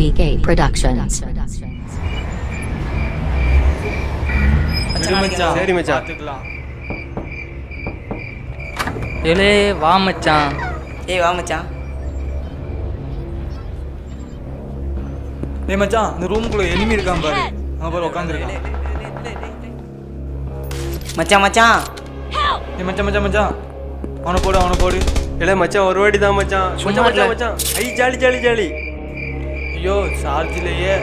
VK Productions. சரி மச்சான். ஏலே வா மச்சான். ஏய் வா மச்சான். ஏய் மச்சான், இந்த ரூமுக்குள்ள எனிமி இருக்கான் பாரு. அங்க பாரு உட்கார்ந்திருக்கான். மச்சான் மச்சான். ஏய் மச்சான் மச்சான் மச்சான். அவனை போடு. இல்ல மச்சான், ஒரு வாட்டி தான் மச்சான். மச்சான். ஐ ஜாலி. ஐயோ சார்ஜ் இல்லையே.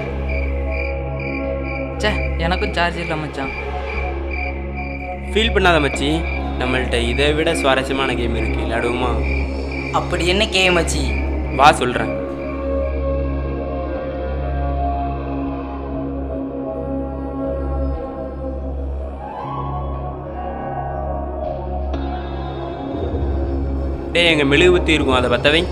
சே எனக்கும் சார்ஜ் இல்லை மச்சான். ஃபீல் பண்ணாத மச்சி, நம்மள்ட்ட இதை விட சுவாரஸ்யமான கேம் இருக்கு, விளையாடுவோமா? அப்படி என்ன கேம் மச்சி? வா சொல்றேன். டேய், எங்க மெழுகுபத்தி இருக்கும், அதை பத்தவை.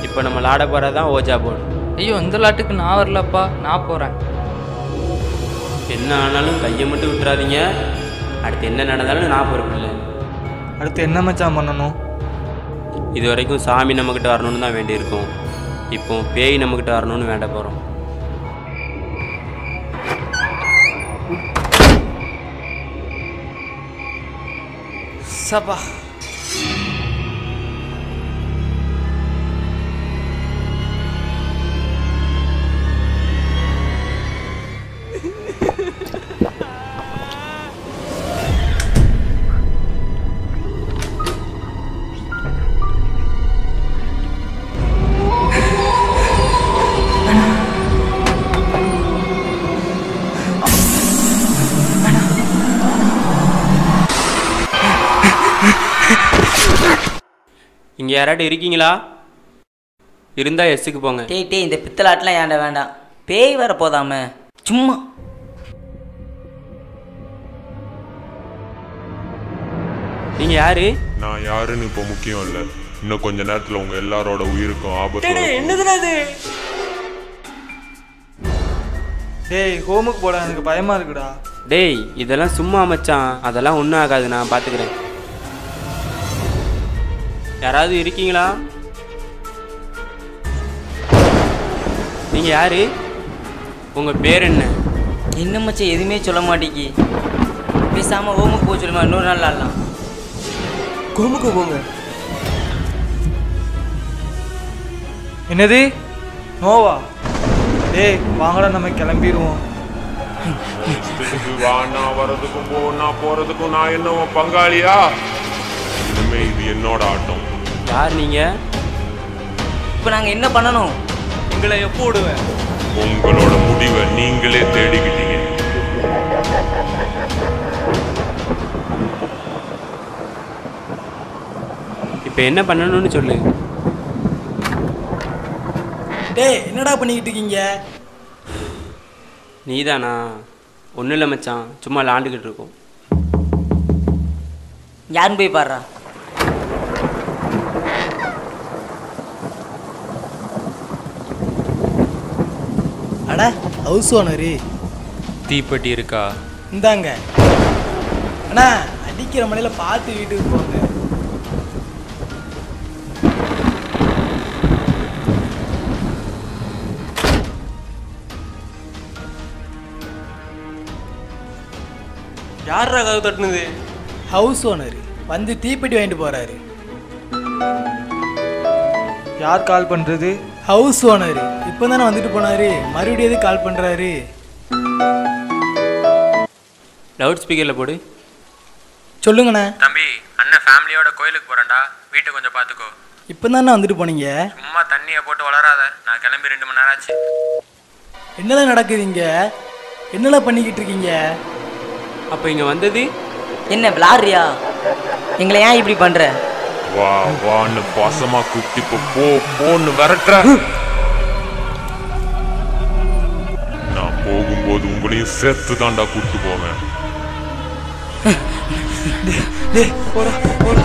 இப்போ நம்ம விளாட போகிறதான் ஓஜா போர்டு. ஐயோ இந்த லாட்டுக்கு நான் வரலப்பா, நான் போகிறேன். என்ன ஆனாலும் கையை மட்டும் விட்டுறாதீங்க. அடுத்து என்ன நடந்தாலும் நான் பொறுப்பில்லை. அடுத்து என்ன மச்சான் பண்ணணும்? இது வரைக்கும் சாமி நம்மக்கிட்ட வரணும்னு தான் வேண்டியிருக்கோம். இப்போ பேய் நம்மக்கிட்ட வரணும்னு வேண்ட போகிறோம். சபா. இங்கே யாராட்டும் இருக்கீங்களா? இருந்தால் எஸ்ஸுக்கு போங்க. டேய் இந்த பித்தலாட்டெலாம் ஏன்டா வேண்டாம். பேய் வர போதாம சும்மா. நீங்கள் யாரு? நான் யாருன்னு இப்போ முக்கியம் இல்லை. இன்னும் கொஞ்ச நேரத்தில் உங்க எல்லாரோட உயிருக்கும் ஆபத்து. என்னதுடா இது? டேய் ஹோமுக்கு போட எனக்கு பயமா இருக்குடா. டேய் இதெல்லாம் சும்மா மச்சான், அதெல்லாம் ஒன்றும் ஆகாது, நான் பார்த்துக்கிறேன். யாராவது இருக்கீங்களா? நீங்கள் யாரு? உங்கள் பேர் என்ன? என்ன மச்சான் எதுவுமே சொல்ல மாட்டேங்கி. பேசாமல் ஹோமுக்கு போக சொல்லுமா, இன்னொரு நாள் ஆடலாம். ஹோமுக்கு போங்க. என்னது நோவா? டேய் வாங்கடா நம்ம கிளம்பிடுவோம். நான் வர்றதுக்கும் நான் போறதுக்கும் நான் என்ன உன் பங்காளியா? இனிமே இது என்னோட ஆட்டம். யார் நீங்கள்? இப்போ நாங்கள் என்ன பண்ணணும்? எங்களை எப்போ விடுவேன்? உங்களோட முடிவை நீங்களே தேடிக்கிட்டீங்க. இப்போ என்ன பண்ணணும்னு சொல்லு. டேய் என்னடா பண்ணிக்கிட்டு இருக்கீங்க? நீதானா? ஒன்றும் இல்லை மச்சான், சும்மா விளாண்டுக்கிட்டு இருக்கோம். யாருன்னு போய் பாடுறா. அட ஹவுஸ் ஓனரு, தீப்பெட்டி இருக்கா? இந்தாங்க. அண்ணா அடிக்கிற மலையில் பார்த்து வீட்டுக்கு போங்க. யாரா கதவு தட்டுனது? ஹவுஸ் ஓனர் வந்து தீப்பெட்டி வாங்கிட்டு போறாரு. யார் கால் பண்றது? ஹவுஸ் ஓனர் இப்போ தானே வந்துட்டு போனாரு, மறுபடியும் எதுக்கு கால் பண்றாரு? லவுட் ஸ்பீக்கரில் போடு. சொல்லுங்கண்ணே. தம்பி, அண்ணன் ஃபேமிலியோட கோயிலுக்கு போகிறேன்டா, வீட்டை கொஞ்சம் பார்த்துக்கோ. இப்போ தானே வந்துட்டு போனீங்க. சும்மா தண்ணியை போட்டு வளராத, நான் கிளம்பி 2 மணி நேரம் ஆச்சு. என்னெல்லாம் நடக்குது இங்க? என்னெல்லாம் பண்ணிக்கிட்டு இருக்கீங்க? அப்போ இங்கே வந்தது என்ன விளாட்றியா? எங்களை ஏன் இப்படி பண்ணுற? வா வான்னு பாசமா கூப்பிட்டு இப்போ போன்னு விரட்டுற. நான் போகும்போது உங்களையும் சேர்த்து தாண்டா கூப்பிட்டு போவேன். டேய் போடா போடா